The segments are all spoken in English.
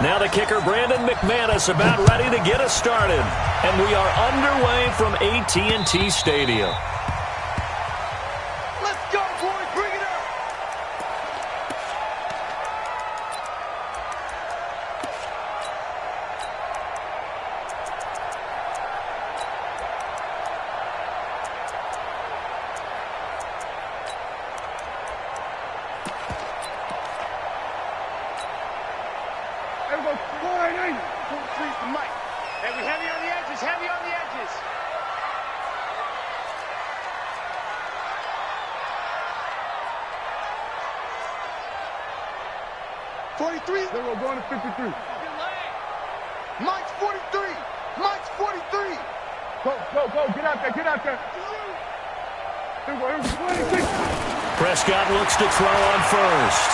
Now the kicker, Brandon McManus, about ready to get us started. And we are underway from AT&T Stadium. Let's go, boys. Bring it up. Hey, we heavy on the edges, heavy on the edges. Then we're going to 53. Mike's 43. Mike's 43. Go. Get out there. Here we go. 26. Prescott looks to throw on first.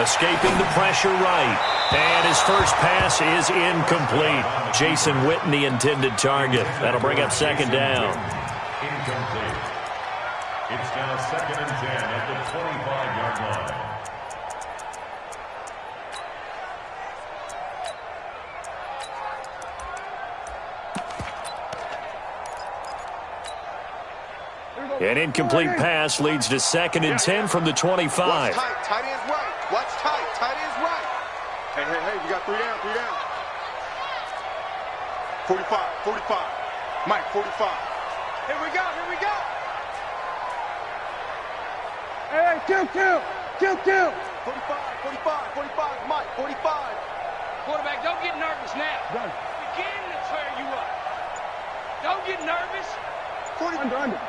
Escaping the pressure right. And his first pass is incomplete. Jason Witten, the intended target. That'll bring up second down. Incomplete. It's now 2nd and 10 at the 25-yard line. An incomplete pass leads to 2nd and 10 from the 25. Watch tight. Tight end's right. Watch tight. Tight end's right. Hey, we got 3 down. 45. Mike, 45. Here we go. Hey, kill. 45, Mike, 45. Quarterback, don't get nervous now. Done. Beginning to tear you up. Don't get nervous. 40. Under.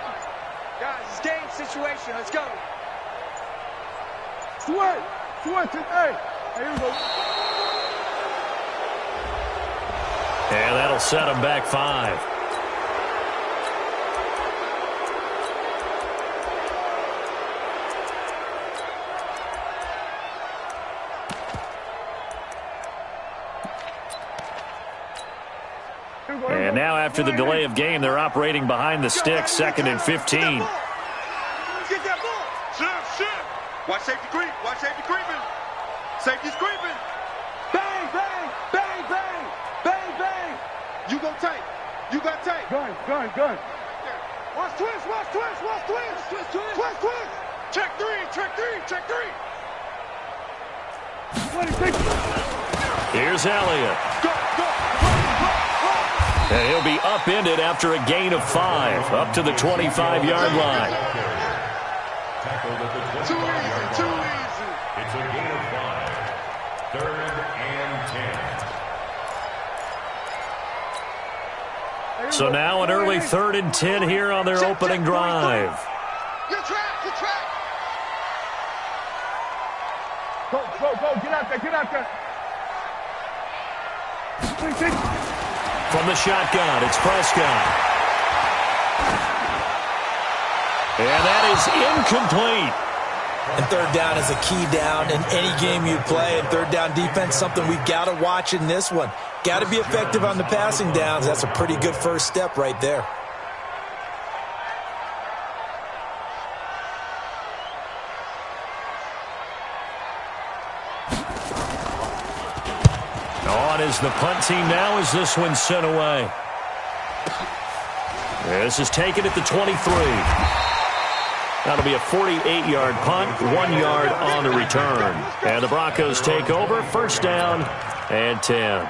Guys, it's game situation. Let's go. Switch. Hey, here we go. And that'll set him back 5. And now after the delay of game, they're operating behind the sticks, 2nd and 15. Get that ball. Shift. Watch safety creep. Safety's creeping. Bang. You go tight. You got tight. Gun. Watch twist. Check three. 26. Here's Elliott. Go. And he'll be upended after a gain of 5, up to the 25-yard line. Tackled at the 25-yard Too line. easy. It's a gain of 5. 3rd and 10. So now an early 3rd and 10 here on their opening drive. Your track. Go. Get out there. 26. From the shotgun, it's Prescott. And that is incomplete. And 3rd down is a key down in any game you play. And 3rd down defense, something we've got to watch in this one. Got to be effective on the passing downs. That's a pretty good first step right there. On as the punt team now as this one's sent away. This is taken at the 23. That'll be a 48-yard punt, 1 yard on the return. And the Broncos take over, 1st down and 10.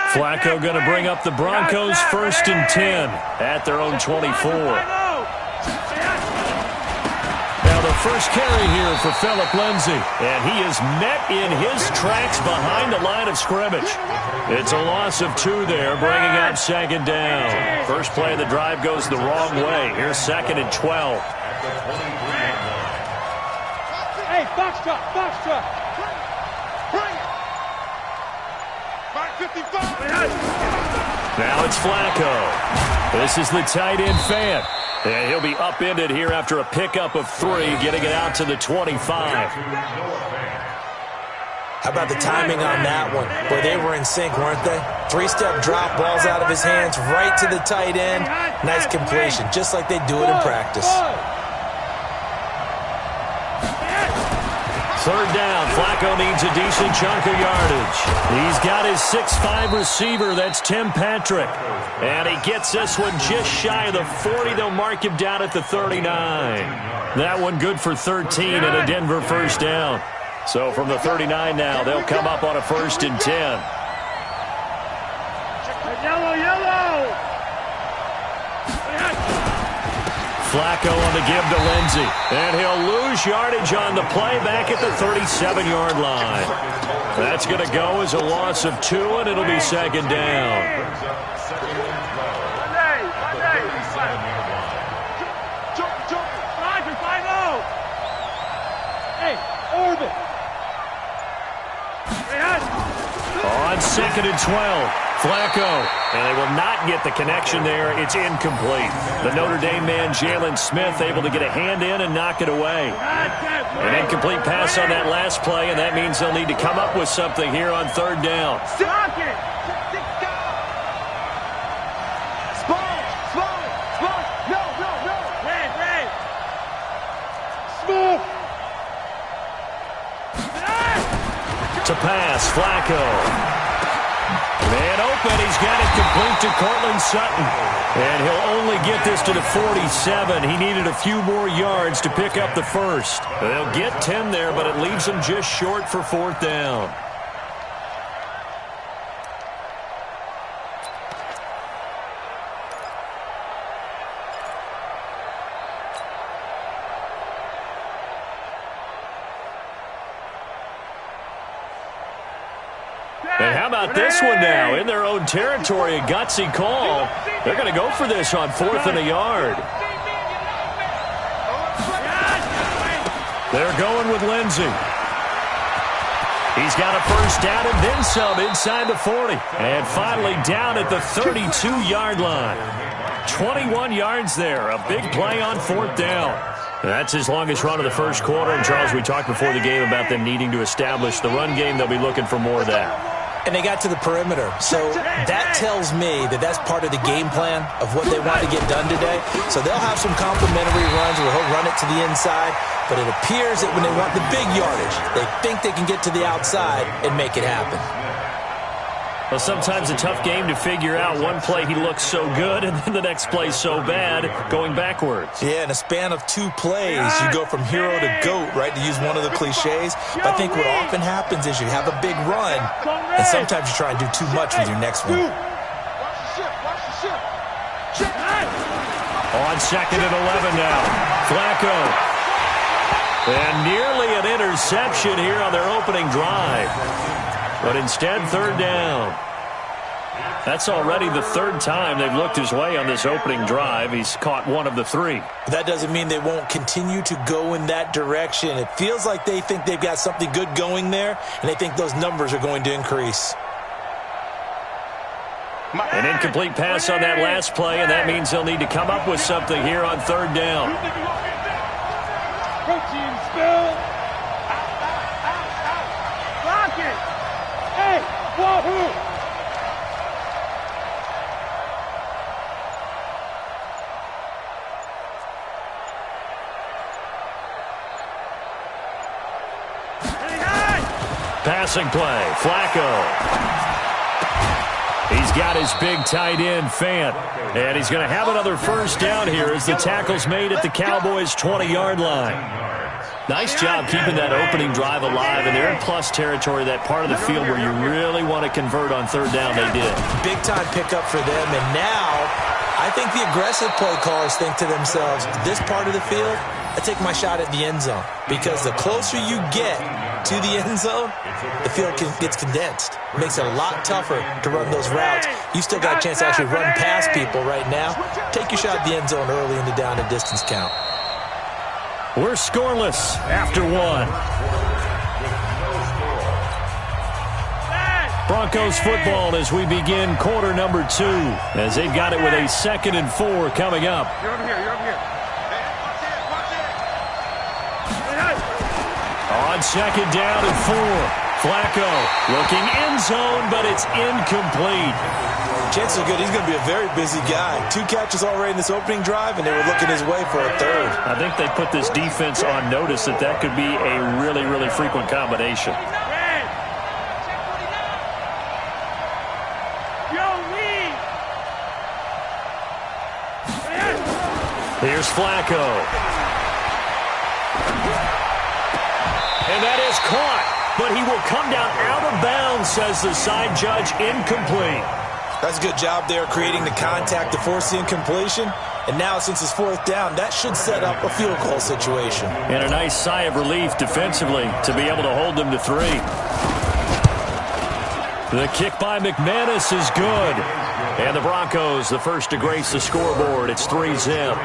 Flacco going to bring up the Broncos 1st and 10 at their own 24. Now the first carry here for Phillip Lindsay, and he is met in his tracks behind the line of scrimmage. It's a loss of 2 there, bringing up 2nd down. First play of the drive goes the wrong way. Here's 2nd and 12. Hey, box truck. Now it's Flacco. This is the tight end Fant. And he'll be upended here after a pickup of 3, getting it out to the 25. How about the timing on that one? Boy, they were in sync, weren't they? Three-step drop, balls out of his hands, right to the tight end. Nice completion, just like they do it in practice. Third down, Flacco needs a decent chunk of yardage. He's got his 6'5 receiver, that's Tim Patrick. And he gets this one just shy of the 40. They'll mark him down at the 39. That one good for 13 and a Denver first down. So from the 39 now, they'll come up on a 1st and 10. Yellow! Flacco on the give to Lindsey. And he'll lose yardage on the play back at the 37-yard line. That's going to go as a loss of 2, and it'll be 2nd down. Hey, Orbit. On 2nd and 12, Flacco. And they will not get the connection there. It's incomplete. The Notre Dame man, Jalen Smith, able to get a hand in and knock it away. An incomplete pass on that last play, and that means they'll need to come up with something here on 3rd down. To pass, Flacco. Man open, he's got it complete to Cortland Sutton. And he'll only get this to the 47. He needed a few more yards to pick up the first. They'll get 10 there, but it leaves them just short for 4th down. And how about this one now? In their own territory, a gutsy call. They're going to go for this on 4th and a yard. They're going with Lindsey. He's got a first down and then some inside the 40. And finally down at the 32-yard line. 21 yards there. A big play on 4th down. That's his longest run of the first quarter. And, Charles, we talked before the game about them needing to establish the run game. They'll be looking for more of that. And they got to the perimeter. So that tells me that that's part of the game plan of what they want to get done today. So they'll have some complimentary runs where he'll run it to the inside. But it appears that when they want the big yardage, they think they can get to the outside and make it happen. Well, sometimes a tough game to figure out. One play he looks so good, and then the next play so bad, going backwards. Yeah, in a span of 2 plays, you go from hero to GOAT, right, to use one of the cliches. But I think what often happens is you have a big run, and sometimes you try and do too much with your next one. On 2nd and 11 now, Flacco. And nearly an interception here on their opening drive. But instead, 3rd down. That's already the 3rd time they've looked his way on this opening drive. He's caught 1 of the 3. That doesn't mean they won't continue to go in that direction. It feels like they think they've got something good going there, and they think those numbers are going to increase. An incomplete pass on that last play, and that means they'll need to come up with something here on 3rd down. Protein spill. Block it. Hey, wahoo! Passing play, Flacco. He's got his big tight end, Fant. And he's going to have another first down here as the tackle's made at the Cowboys' 20-yard line. Nice job keeping that opening drive alive, and they're in plus territory, that part of the field where you really want to convert on 3rd down. They did. Big-time pickup for them, and now I think the aggressive play callers think to themselves, this part of the field, I take my shot at the end zone, because the closer you get to the end zone, the field gets condensed. It makes it a lot tougher to run those routes. You still got a chance to actually run past people right now. Take your shot at the end zone early in the down and distance count. We're scoreless after 1. Broncos football as we begin quarter number 2, as they've got it with a 2nd and 4 coming up. You're over here, you're over here. On 2nd down and 4, Flacco looking end zone, but it's incomplete. Chances are good he's going to be a very busy guy. 2 catches already in this opening drive, and they were looking his way for a third. I think they put this defense on notice that could be a really, really frequent combination. Here's Flacco. And that is caught, but he will come down out of bounds, says the side judge, incomplete. That's a good job there creating the contact to force the incompletion. And now, since it's 4th down, that should set up a field goal situation. And a nice sigh of relief defensively to be able to hold them to 3. The kick by McManus is good. And the Broncos, the first to grace the scoreboard. It's 3-zip.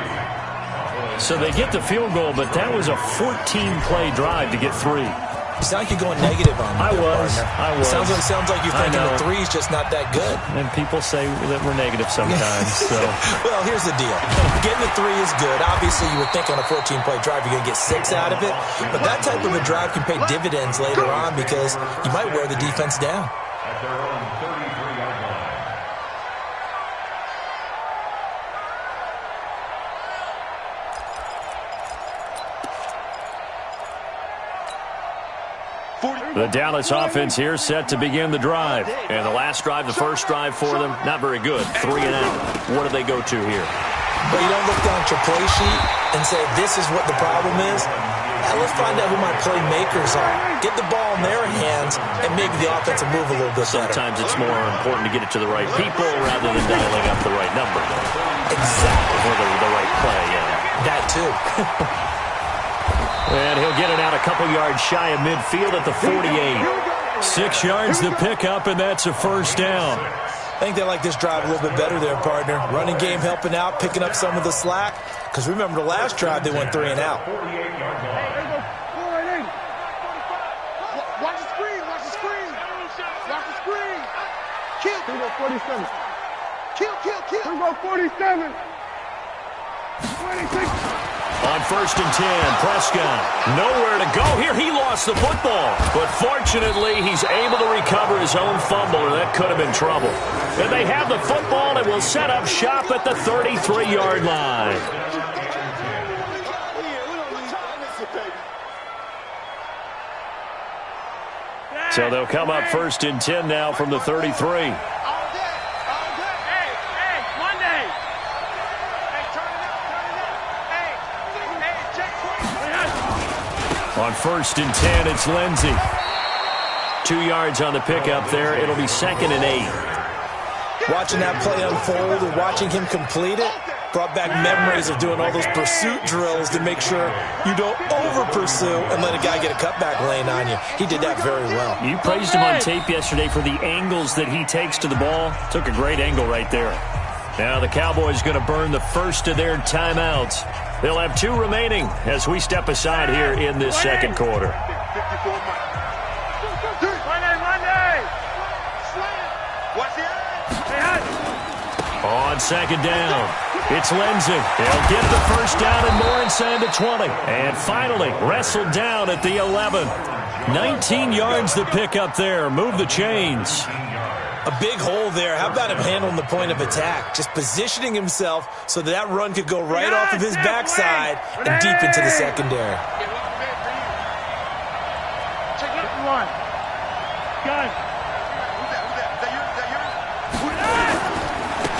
So they get the field goal, but that was a 14-play drive to get 3. You sound like you're going negative on me. I was. Sounds like you're thinking the 3's just not that good. And people say that we're negative sometimes. So. Well, here's the deal. Getting the 3 is good. Obviously, you would think on a 14-play drive you're going to get 6 out of it. But that type of a drive can pay dividends later on because you might wear the defense down. At their own 33-yard line. The Dallas offense here set to begin the drive. And the last drive, the first drive for them, not very good. 3 and out. What do they go to here? Well, you don't look down at your play sheet and say, this is what the problem is. Let's find out who my playmakers are. Get the ball in their hands and make the offensive move a little bit better. Sometimes it's more important to get it to the right people rather than dialing up the right number. Exactly. Or the right play, yeah. That too. And he'll get it out a couple yards shy of midfield at the 48. 6 yards the pickup, and that's a first down. I think they like this drive a little bit better there, partner. Running game helping out, picking up some of the slack. Because remember the last drive, they went 3 and out. Watch the screen. Watch the screen. Watch the screen. Kill. Here we go, 47. Kill. Here we go, 47. 26. On 1st and 10, Prescott nowhere to go here. He lost the football, but fortunately he's able to recover his own fumble, or that could have been trouble. And they have the football and will set up shop at the 33-yard line. So they'll come up 1st and 10 now from the 33. On 1st and 10, it's Lindsey. 2 yards on the pickup there. It'll be 2nd and 8. Watching that play unfold and watching him complete it brought back memories of doing all those pursuit drills to make sure you don't over-pursue and let a guy get a cutback lane on you. He did that very well. You praised him on tape yesterday for the angles that he takes to the ball. Took a great angle right there. Now the Cowboys going to burn the first of their timeouts. They'll have 2 remaining as we step aside here in this second quarter. On 2nd down, it's Lindsey. He'll get the first down and more inside the 20. And finally, wrestled down at the 11. 19 yards the pick up there. Move the chains. A big hole there. How about him handling the point of attack? Just positioning himself so that run could go right off of his backside and deep into the secondary.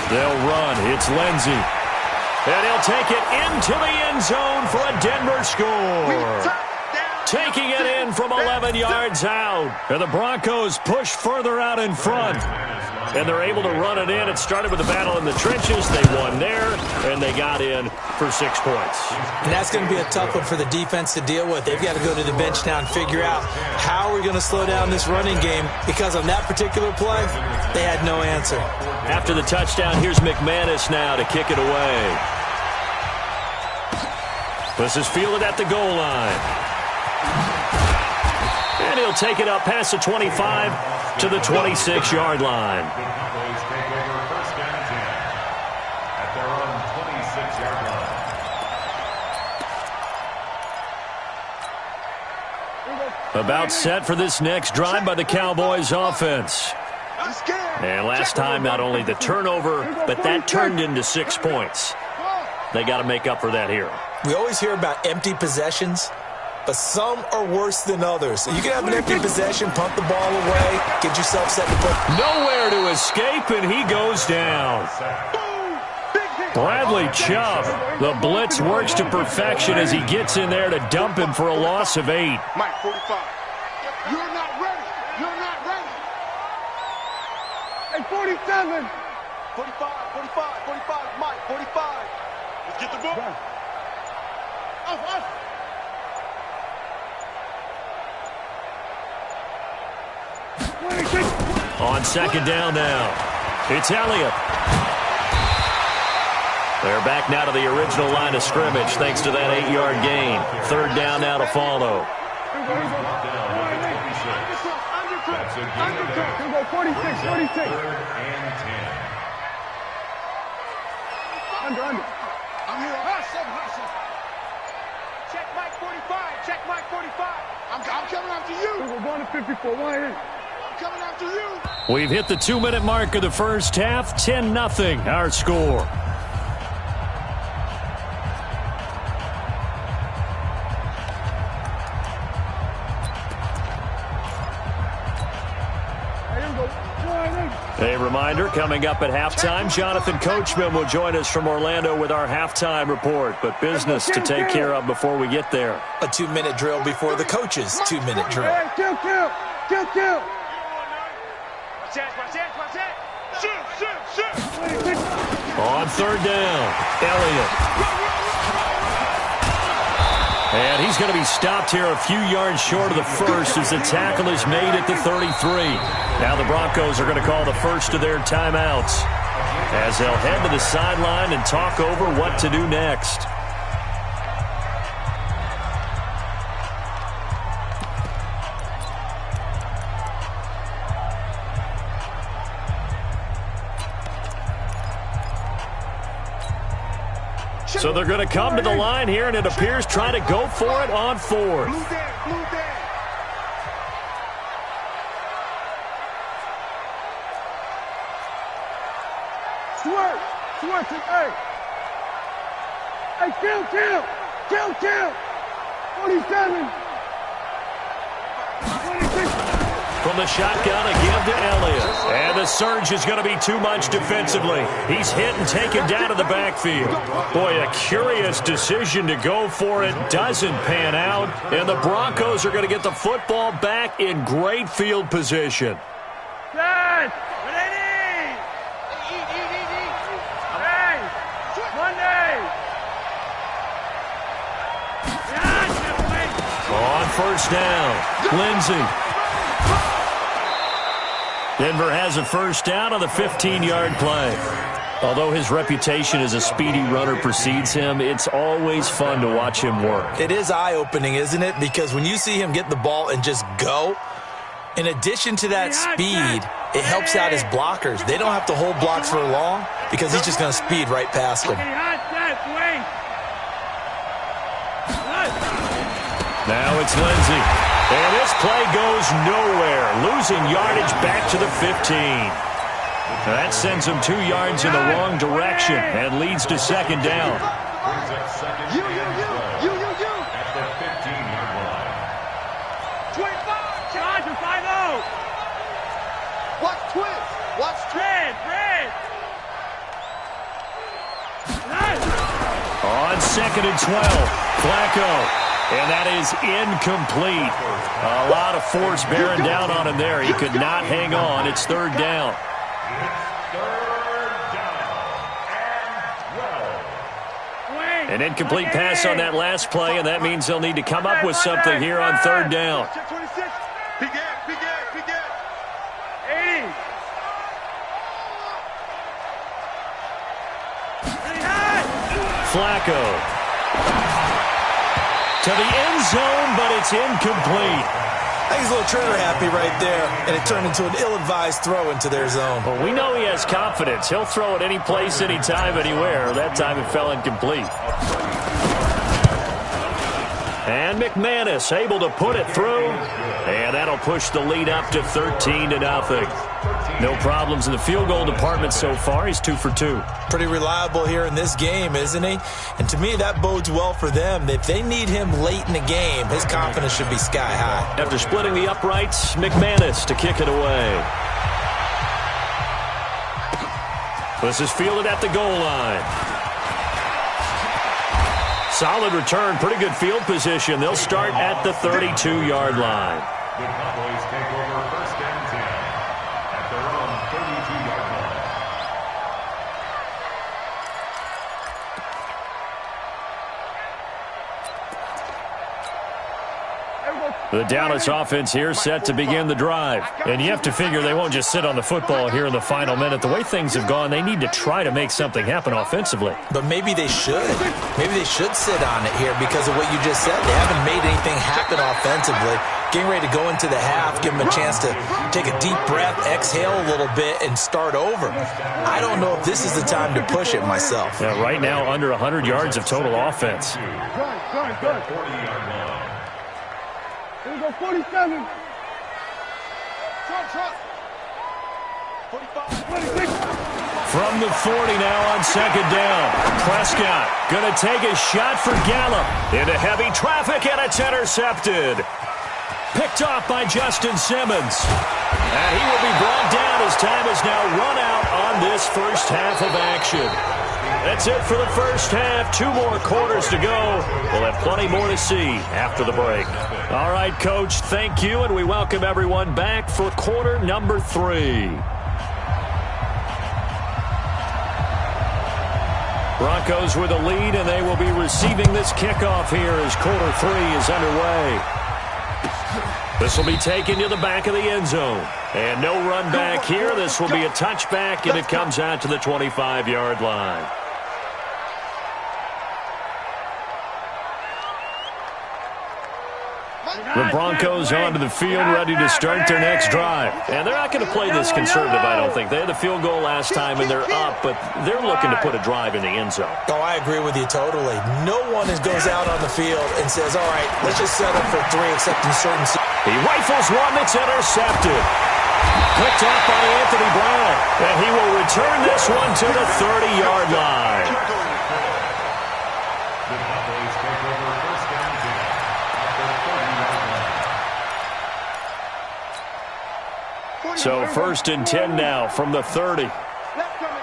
They'll run. It's Lindsey. And he'll take it into the end zone for a Denver score. Taking it in from 11 yards out. And the Broncos push further out in front. And they're able to run it in. It started with a battle in the trenches. They won there, and they got in for 6 points. And that's going to be a tough one for the defense to deal with. They've got to go to the bench now and figure out how we're going to slow down this running game, because on that particular play, they had no answer. After the touchdown, here's McManus now to kick it away. This is fielded at the goal line. And he'll take it up past the 25 to the 26-yard line. The Cowboys take over 1st and 10 at their own 26-yard line. About set for this next drive by the Cowboys offense. And last time, not only the turnover, but that turned into 6 points. They got to make up for that here. We always hear about empty possessions, but some are worse than others. So you can have an empty possession, punt the ball away, get yourself set to put. Nowhere to escape, and he goes down. Bradley Chubb, the blitz works to perfection as he gets in there to dump him for a loss of 8. Mike, 45. You're not ready. You're not ready. Hey, 47. 45, Mike, 45. Let's get the ball. Off. On second down now, it's Elliott. They're back now to the original line of scrimmage thanks to that 8-yard gain. Third down now to follow. That's a gain of 46. Third and 10. Under. I'm here. Hot seven. Check Mike 45. I'm coming after you. We're going to 54. I'm coming after you. We've hit the 2-minute mark of the first half. 10-0 our score. A reminder, coming up at halftime, Jonathan Coachman will join us from Orlando with our halftime report, but business to take care of before we get there. A 2-minute drill before the coach's 2-minute drill. Hey, kill. Shoot. On third down, Elliott. And he's going to be stopped here a few yards short of the first as the tackle is made at the 33. Now the Broncos are going to call the first of their timeouts as they'll head to the sideline and talk over what to do next. So they're going to come to the line here, and it appears trying to go for it on fourth. Blue down. Swerve. Hey, kill. 47. 26. From the shotgun, a give to Elliott. And the surge is going to be too much defensively. He's hit and taken down to the backfield. Boy, a curious decision to go for it. Doesn't pan out. And the Broncos are going to get the football back in great field position. Yes. On first down, Lindsey. Denver has a first down on the 15-yard play. Although his reputation as a speedy runner precedes him, it's always fun to watch him work. It is eye-opening, isn't it? Because when you see him get the ball and just go, in addition to that speed, it helps out his blockers. They don't have to hold blocks for long because he's just going to speed right past them. Now it's Lindsey. And this play goes nowhere, losing yardage back to the 15. Now that sends him 2 yards in the wrong direction and leads to second down. Brings up second and 12 at the 15-yard line. 25. Charger, 5-0. Watch twist. Red. On second and 12, Flacco. And that is incomplete. A lot of force bearing down on him there. He could not hang on. It's third down. An incomplete pass on that last play, and that means they'll need to come up with something here on third down. Big Ed. 80. Flacco. To the end zone, but it's incomplete. I think he's a little trigger happy right there, and it turned into an ill-advised throw into their zone. Well, we know he has confidence. He'll throw it any place, anytime, anywhere. That time it fell incomplete. And McManus able to put it through. And that'll push the lead up to 13-0. No problems in the field goal department so far. He's 2 for 2. Pretty reliable here in this game, isn't he? And to me, that bodes well for them. If they need him late in the game, his confidence should be sky high. After splitting the uprights, McManus to kick it away. This is fielded at the goal line. Solid return, pretty good field position. They'll start at the 32-yard line. The Cowboys take over 1st and 10 at their own 32-yard line. The Dallas offense here set to begin the drive. And you have to figure they won't just sit on the football here in the final minute. The way things have gone, they need to try to make something happen offensively. But maybe they should. Maybe they should sit on it here because of what you just said. They haven't made anything happen offensively. Getting ready to go into the half, give them a chance to take a deep breath, exhale a little bit, and start over. I don't know if this is the time to push it myself. Yeah, right now, under 100 yards of total offense. Good. 40-yard line. Here we go, 47. Trump. 45. 26. From the 40 now on second down. Prescott going to take a shot for Gallup. Into heavy traffic, and it's intercepted. Picked off by Justin Simmons. And he will be brought down as time is now run out on this first half of action. That's it for the first half. 2 more quarters to go. We'll have plenty more to see after the break. All right, Coach, thank you, and we welcome everyone back for quarter number 3. Broncos with a lead, and they will be receiving this kickoff here as quarter 3 is underway. This will be taken to the back of the end zone. And no run back here. This will be a touchback, and it comes out to the 25-yard line. The Broncos onto the field, ready to start their next drive. And they're not going to play this conservative, I don't think. They had the field goal last time, and they're up, but they're looking to put a drive in the end zone. Oh, I agree with you totally. No one goes out on the field and says, all right, let's just settle for 3 except in certain... He rifles one that's intercepted. Picked up by Anthony Brown. And he will return this one to the 30-yard line. The Cowboys take over 1st and 10 at their 30-yard line. So 1st and 10 now from the 30. Left coming.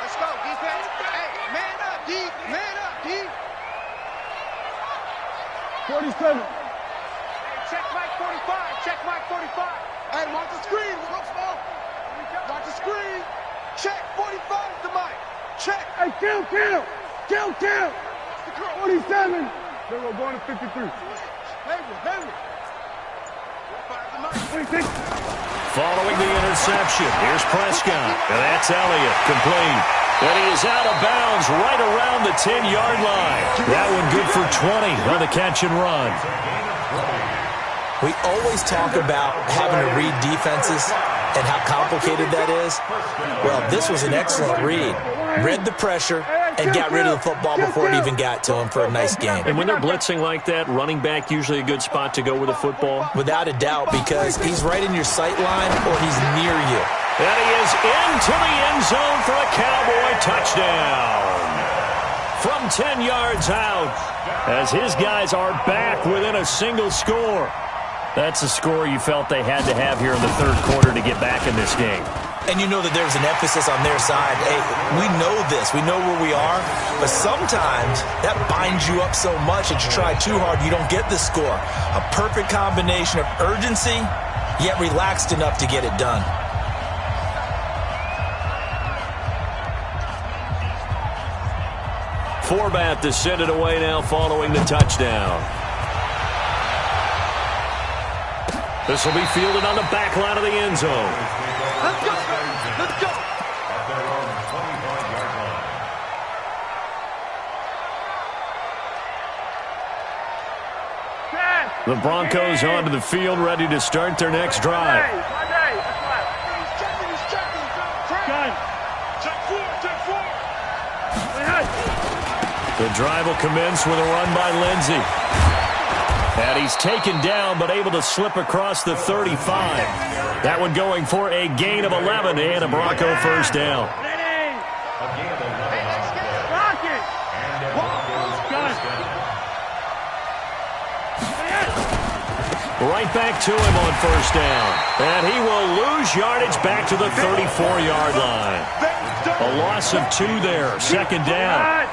Let's go, defense. Hey, man up, D. Man up, D. 47. Check Mike 45. Check Mike 45. Hey, watch the screen. Look small. Watch the screen. Check 45 to Mike. Check. Hey, kill. 47. We're going to 53. Henry. 26. Following the interception, here's Prescott. And that's Elliott, complete. And he is out of bounds right around the 10-yard line. That one good for 20 on the catch and run. We always talk about having to read defenses and how complicated that is. Well, this was an excellent read. Read the pressure and got rid of the football before it even got to him for a nice game. And when they're blitzing like that, running back usually a good spot to go with the football? Without a doubt, because he's right in your sight line or he's near you. And he is into the end zone for a Cowboy touchdown. From 10 yards out, as his guys are back within a single score. That's a score you felt they had to have here in the third quarter to get back in this game. And you know that there's an emphasis on their side. Hey, we know this. We know where we are. But sometimes that binds you up so much that you try too hard, you don't get the score. A perfect combination of urgency, yet relaxed enough to get it done. Forbat to send it away now following the touchdown. This will be fielded on the back line of the end zone. Let's go. At their own 25-yard line. The Broncos onto the field, ready to start their next drive. He's checking. Check 4. The drive will commence with a run by Lindsey. he's taken down but able to slip across the 35. That one going for a gain of 11 and a Bronco first down. Right back to him on first down. And he will lose yardage back to the 34-yard line. A loss of 2 there. Second down. A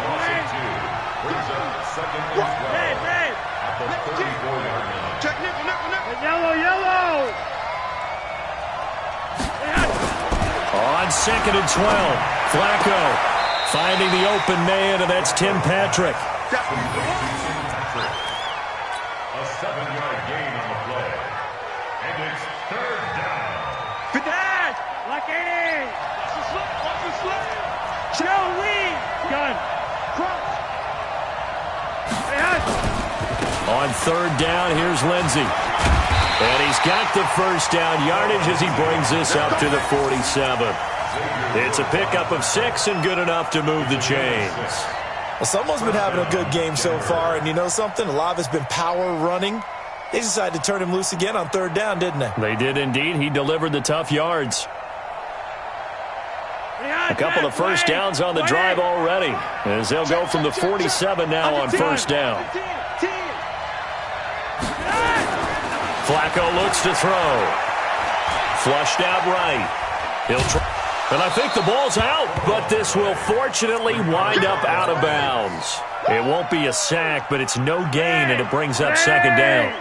loss of 2. Brings up second and 12 at the 34-yard line. Check nickel. Yellow. On second and 12. Flacco finding the open man, and that's Tim Patrick. A 7-yard gain on the play. And it's third down. Dash. Like 80. Watch the slide. Joe Lee. Gun. On third down, here's Lindsey. And he's got the first down yardage as he brings this up to the 47. It's a pickup of 6 and good enough to move the chains. Well, someone's been having a good game so far, and you know something? A lot of it's been power running. They decided to turn him loose again on third down, didn't they? They did indeed. He delivered the tough yards. A couple of first downs on the drive already, as they'll go from the 47 now on first down. Flacco looks to throw. Flushed out right. He'll try. And I think the ball's out, but this will fortunately wind up out of bounds. It won't be a sack, but it's no gain, and it brings up second down.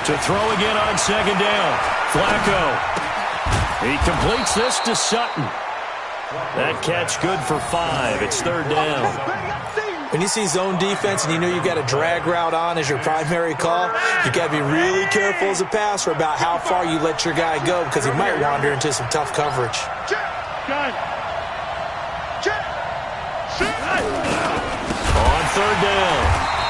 To throw again on second down. Flacco. He completes this to Sutton. That catch good for 5. It's third down. When you see zone defense and you know you've got a drag route on as your primary call, you've got to be really careful as a passer about how far you let your guy go because he might wander into some tough coverage. On third down,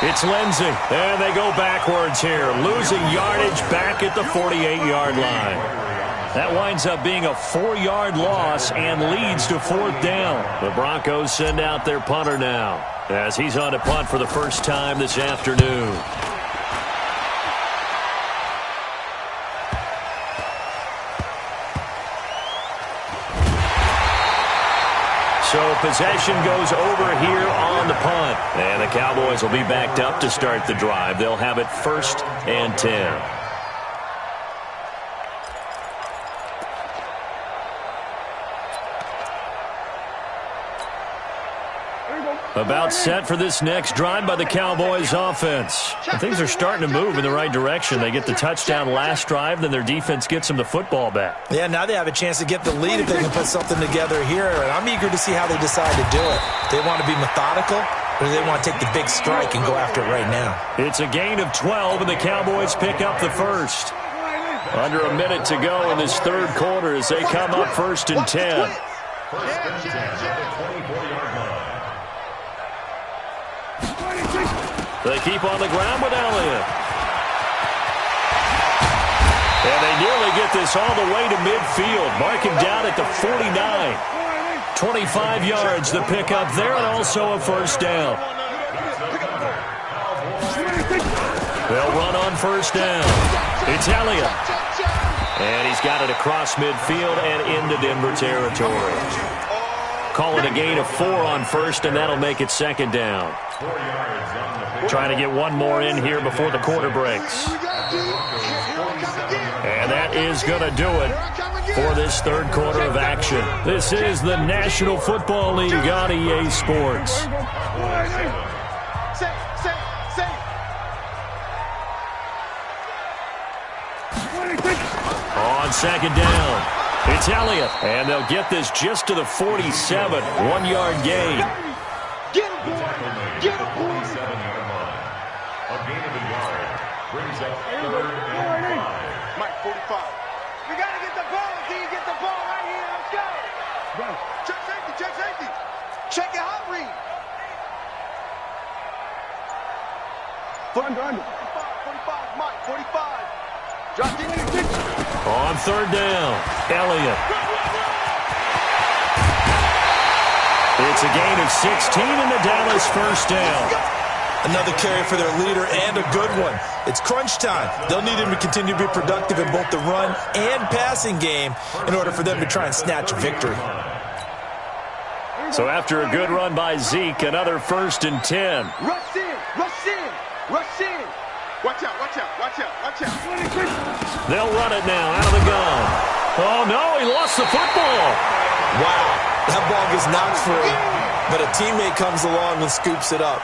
it's Lindsey. And they go backwards here, losing yardage back at the 48-yard line. That winds up being a 4-yard loss and leads to fourth down. The Broncos send out their punter now, as he's on to punt for the first time this afternoon. So possession goes over here on the punt. And the Cowboys will be backed up to start the drive. They'll have it first and 10. About set for this next drive by the Cowboys offense. And things are starting to move in the right direction. They get the touchdown last drive, then their defense gets them the football back. Yeah, now they have a chance to get the lead if they can put something together here. And I'm eager to see how they decide to do it. They want to be methodical, or do they want to take the big strike and go after it right now? It's a gain of 12, and the Cowboys pick up the first. Under a minute to go in this third quarter as they come up first and 10. First and 10 at the 24-yard line. They keep on the ground with Elliott. And they nearly get this all the way to midfield. Mark him down at the 49. 25 yards the pickup there, and also a first down. They'll run on first down. It's Elliott. And he's got it across midfield and into Denver territory. Call it a gain of 4 on first, and that'll make it second down. 4 yards on the Trying to get one more in here before the quarter breaks. And that is going to do it for this third quarter of action. This is the National Football League on EA Sports. On second down, it's Elliott. And they'll get this just to the 47. 1-yard gain. Get him, 47-yard line. A gain of a yard brings up third and 5. Mike, 45. We got to get the ball. Can you get the ball right here? Let's go. Check safety, check safety. Check your hot read. Under. 45, Mike, 45. Drop the On third down, Elliott. It's a gain of 16 and the Dallas first down. Another carry for their leader and a good one. It's crunch time. They'll need him to continue to be productive in both the run and passing game in order for them to try and snatch a victory. So after a good run by Zeke, another 1st and 10. Rush in, rush in, rush in. Watch out, watch out, watch out, watch out. They'll run it now out of the gun. Oh, no, he lost the football. Wow, that ball gets knocked free, but a teammate comes along and scoops it up.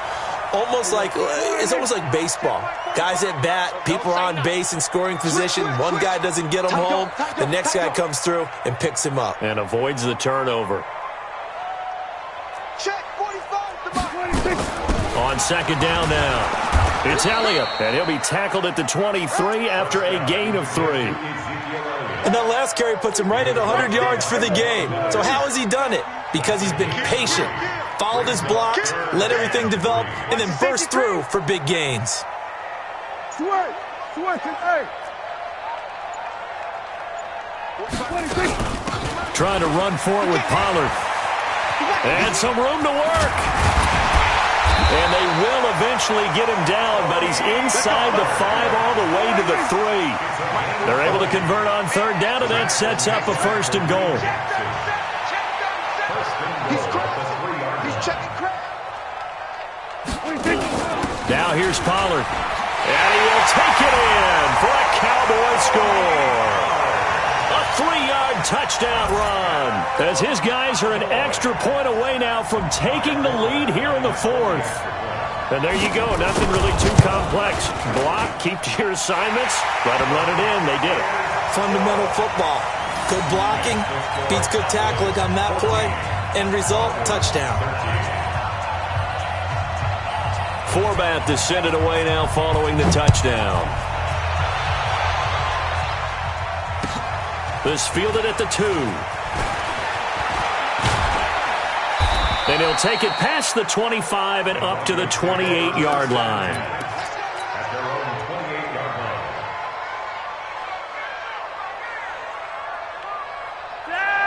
It's almost like baseball. Guys at bat, people are on base in scoring position. One guy doesn't get him home. The next guy comes through and picks him up. And avoids the turnover. Check 45. On 2nd down now. It's Elliott, and he'll be tackled at the 23 after a gain of 3. And that last carry puts him right at 100 yards for the game. So how has he done it? Because he's been patient, followed his blocks, let everything develop, and then burst through for big gains. Trying to run for it with Pollard. And some room to work. And they will eventually get him down, but he's inside the 5 all the way to the 3. They're able to convert on 3rd down, and that sets up a 1st and goal. Now here's Pollard. And he will take it in for a Cowboy score. A 3-yard touchdown run. As his guys are an extra point away now from taking the lead here in the 4th. And there you go. Nothing really too complex. Block, keep to your assignments. Let them run it in. They did it. Fundamental football. Good blocking beats good tackling on that play. End result, touchdown. Forbath to send it away now following the touchdown. This fielded at the 2. And he'll take it past the 25 and up to the 28-yard line. At their own 28-yard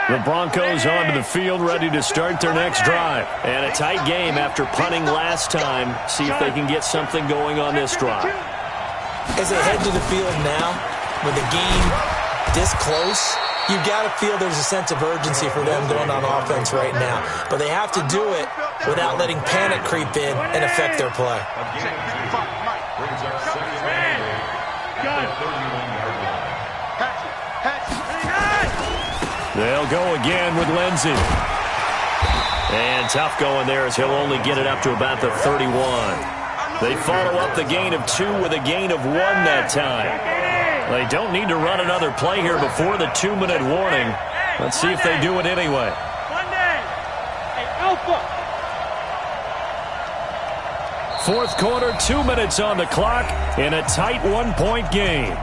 line. The Broncos onto the field, ready to start their next drive. And a tight game after punting last time. See if they can get something going on this drive. As they head to the field now, with the game this close, you've got to feel there's a sense of urgency for them going on offense right now. But they have to do it without letting panic creep in and affect their play. Brings up 2nd and 8 at the 31-yard line. They'll go again with Lindsey. And tough going there as he'll only get it up to about the 31. They follow up the gain of 2 with a gain of 1 that time. They don't need to run another play here before the 2-minute warning. Let's see if they do it anyway. Fourth quarter, 2 minutes on the clock in a tight 1-point game.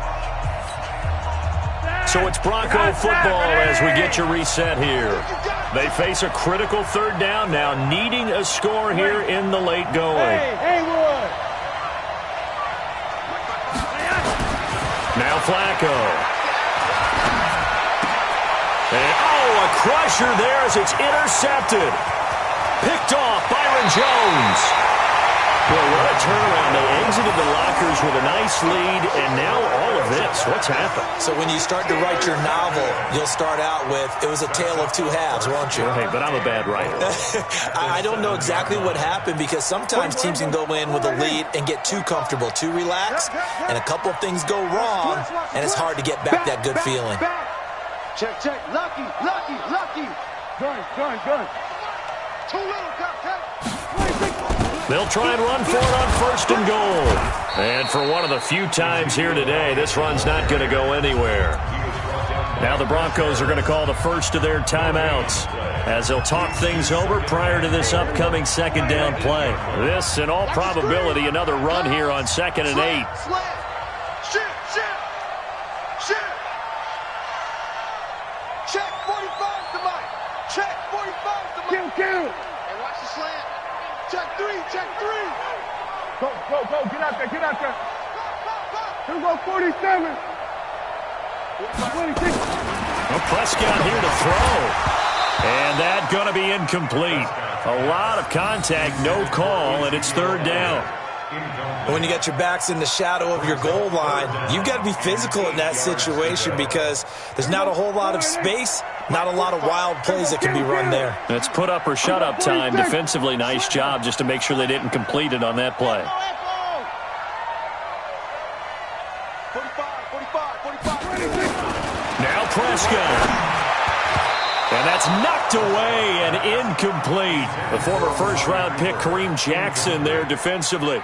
So it's Bronco football as we get you reset here. They face a critical 3rd down now, needing a score here in the late going. Now Flacco. And, a crusher there as it's intercepted. Picked off Byron Jones. Boy, what a turnaround. They exited the lockers with a nice lead, and now all of this. What's happened? So when you start to write your novel, you'll start out with, it was a tale of 2 halves, won't you? Hey, but I'm a bad writer. I don't know exactly what happened because sometimes teams can go in with a lead and get too comfortable, too relaxed, and a couple of things go wrong, and it's hard to get back that good feeling. Check, check. Lucky. Gun. Too little, cut. They'll try and run for it on 1st and goal. And for one of the few times here today, this run's not going to go anywhere. Now the Broncos are going to call the first of their timeouts as they'll talk things over prior to this upcoming 2nd down play. This, in all probability, another run here on 2nd and 8. Shit. Check 45 to Mike. Check 45 to Mike. Kill. Hey, watch the slant. Check 3. Go. Get out there. Here we go, 47. 26. Prescott here to throw. And that's going to be incomplete. A lot of contact, no call, and it's third down. When you got your backs in the shadow of your goal line, you've got to be physical in that situation because there's not a whole lot of space, not a lot of wild plays that can be run there. It's put up or shut up time. Defensively, nice job just to make sure they didn't complete it on that play. 45. Now Prescott. And that's knocked away and incomplete. The former first-round pick Kareem Jackson there defensively.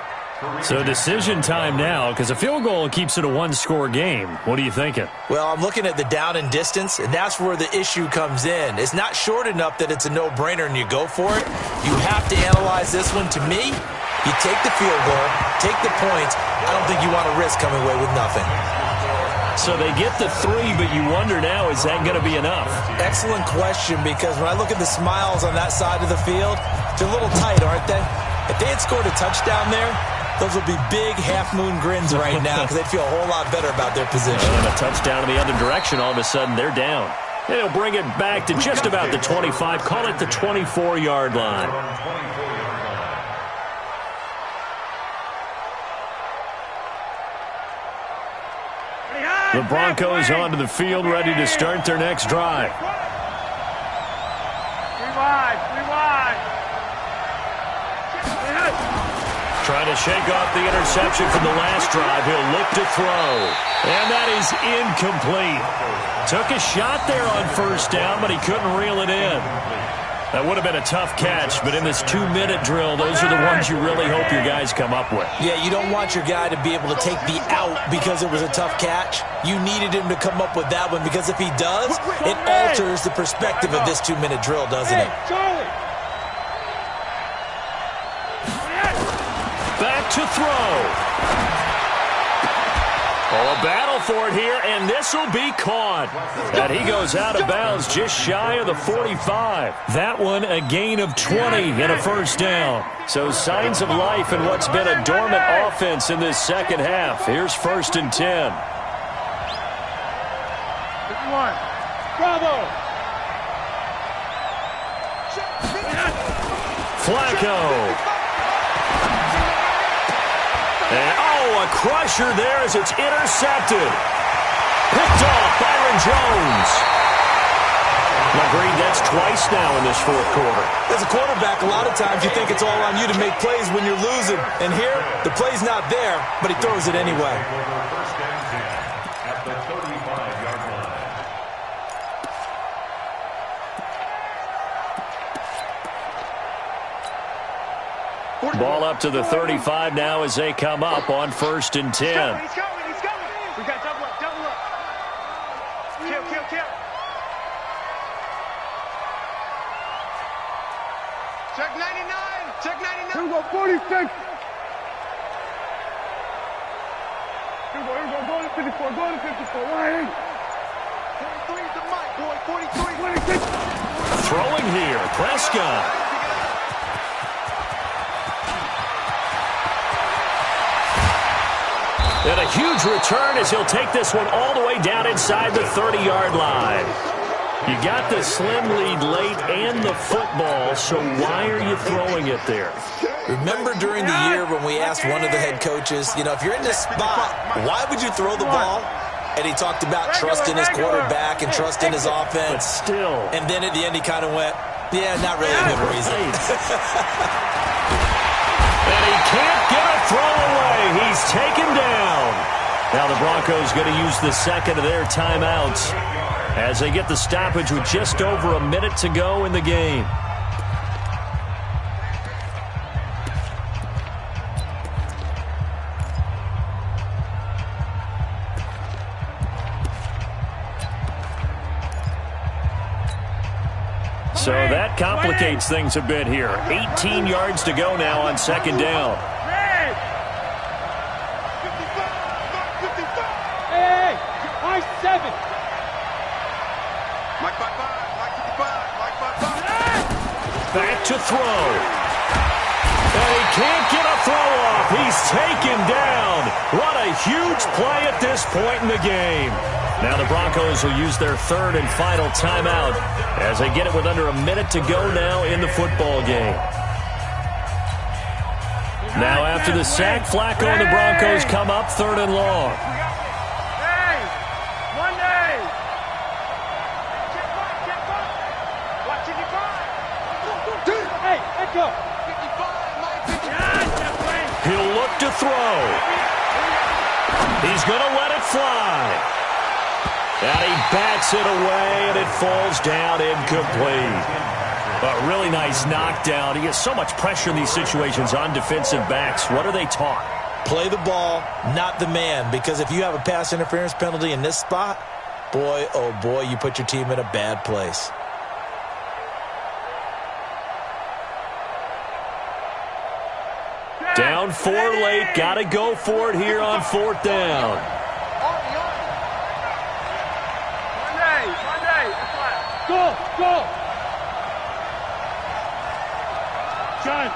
So decision time now because a field goal keeps it a one-score game. What are you thinking? Well, I'm looking at the down and distance, and that's where the issue comes in. It's not short enough that it's a no-brainer and you go for it. You have to analyze this one. To me, you take the field goal, take the points. I don't think you want to risk coming away with nothing. So they get the 3, but you wonder now, is that going to be enough? Excellent question, because when I look at the smiles on that side of the field, they're a little tight, aren't they? If they had scored a touchdown there, those would be big half-moon grins right now because they'd feel a whole lot better about their position. And a touchdown in the other direction, all of a sudden they're down. They'll bring it back to just about the 25, call it the 24-yard line. The Broncos onto the field, ready to start their next drive. 3 wide. Trying to shake off the interception from the last drive. He'll look to throw. And that is incomplete. Took a shot there on first down, but he couldn't reel it in. That would have been a tough catch, but in this 2-minute drill, those are the ones you really hope your guys come up with. Yeah, you don't want your guy to be able to take the out because it was a tough catch. You needed him to come up with that one because if he does, it alters the perspective of this 2-minute drill, doesn't it? Back to throw. Oh, a battle for it here, and this will be caught. And he goes out of bounds just shy of the 45. That one a gain of 20 and a first down. So signs of life in what's been a dormant offense in this second half. Here's 1st and 10. 51. Bravo. Flacco. And, oh, a crusher there as it's intercepted. Picked off Byron Jones. Agreed, that's twice now in this fourth quarter. As a quarterback, a lot of times you think it's all on you to make plays when you're losing. And here, the play's not there, but he throws it anyway. First and 10 at the 35-yard line. Ball up to the 35 now as they come up on 1st and 10. He's going. We got double up. Kill. Check 99. Here we go, 46. Here we go, go to 54, Why? 43 is the mic, boy. 43. 26. Throwing here, Prescott. And a huge return as he'll take this one all the way down inside the 30-yard line. You got the slim lead late and the football, so why are you throwing it there? Remember during the year when we asked one of the head coaches, if you're in this spot, why would you throw the ball? And he talked about trusting his quarterback and trusting his offense. But still. And then at the end he kind of went, yeah, not really a good reason. And he can't get a throw away. He's taken down. Now the Broncos going to use the second of their timeouts as they get the stoppage with just over a minute to go in the game. So that complicates things a bit here. 18 yards to go now on second down. Hey, I-7. Mike 55, Mike 55, Mike 55. Back to throw. And he can't get a throw off. He's taken down. What a huge play at this point in the game. Now the Broncos will use their third and final timeout as they get it with under a minute to go now in the football game. Now after the sack, Flacco and the Broncos come up third and long. He'll look to throw. He's going to let it fly. And he bats it away, and it falls down incomplete. A really nice knockdown. He gets so much pressure in these situations on defensive backs. What are they taught? Play the ball, not the man. Because if you have a pass interference penalty in this spot, boy, oh boy, you put your team in a bad place. Down 4 late. Got to go for it here on 4th down. Go! John.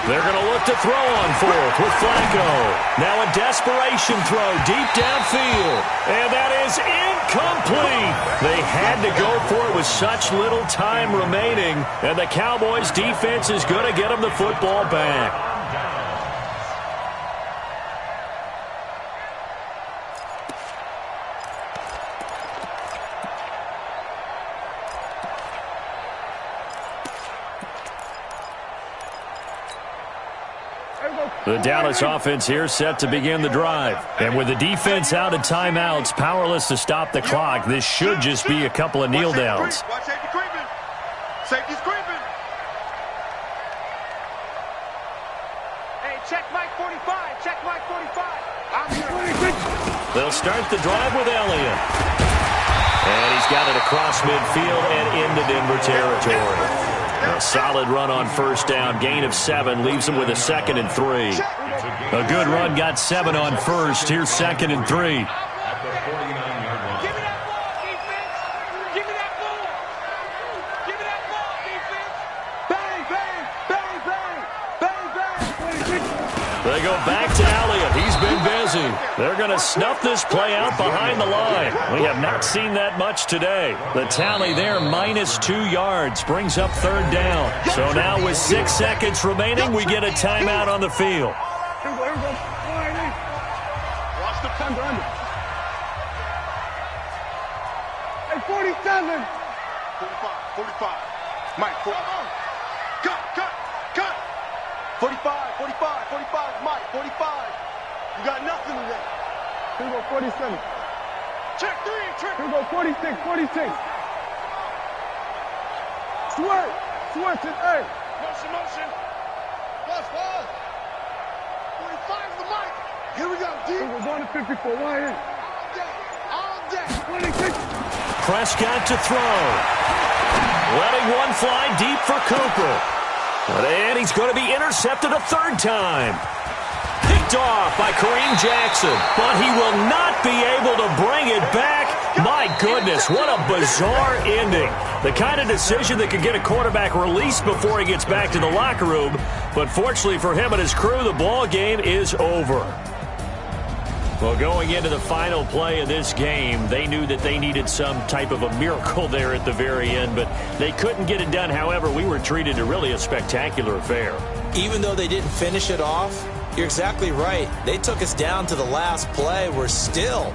They're going to look to throw on 4th with Flacco. Now a desperation throw deep downfield. And that is incomplete. They had to go for it with such little time remaining. And the Cowboys defense is going to get them the football back. The Dallas offense here set to begin the drive. And with the defense out of timeouts, powerless to stop the clock, this should just be a couple of kneel downs. Watch safety creeping. Safety's creeping. Hey, check Mike 45. Check Mike 45. I'm here. They'll start the drive with Elliott. And he's got it across midfield and into Denver territory. A solid run on 1st down. Gain of 7 leaves him with a 2nd and 3. A good run got 7 on 1st. Here's 2nd and 3. Give me that ball, defense. Give me that ball. Give me that ball, defense. Bang, bang, bang, bang, bang, bang. They go back to Elliott. He's been busy. They're going to snuff this play out behind the line. We have not seen that much today. The tally there, -2 yards, brings up 3rd down. So now with 6 seconds remaining, we get a timeout on the field. Here we go. Watch the punt under. Hey, 47. 45. Mike, 45. Cut. 45, Mike, 45. You got nothing today. Here we go, 47. Check 3, check. Here we go, 46. Switch it, hey. Motion. Pause. 45 is the mic. Here we go, D. Here we're going to 54, right in. All day. 26. Prescott to throw. Letting one fly deep for Cooper. And he's going to be intercepted a 3rd time. Picked off by Kareem Jackson, but he will not be able to bring it back. My goodness, what a bizarre ending. The kind of decision that could get a quarterback released before he gets back to the locker room. But fortunately for him and his crew, the ball game is over. Well, going into the final play of this game, they knew that they needed some type of a miracle there at the very end, but they couldn't get it done. However, we were treated to really a spectacular affair. Even though they didn't finish it off, you're exactly right. They took us down to the last play. We're still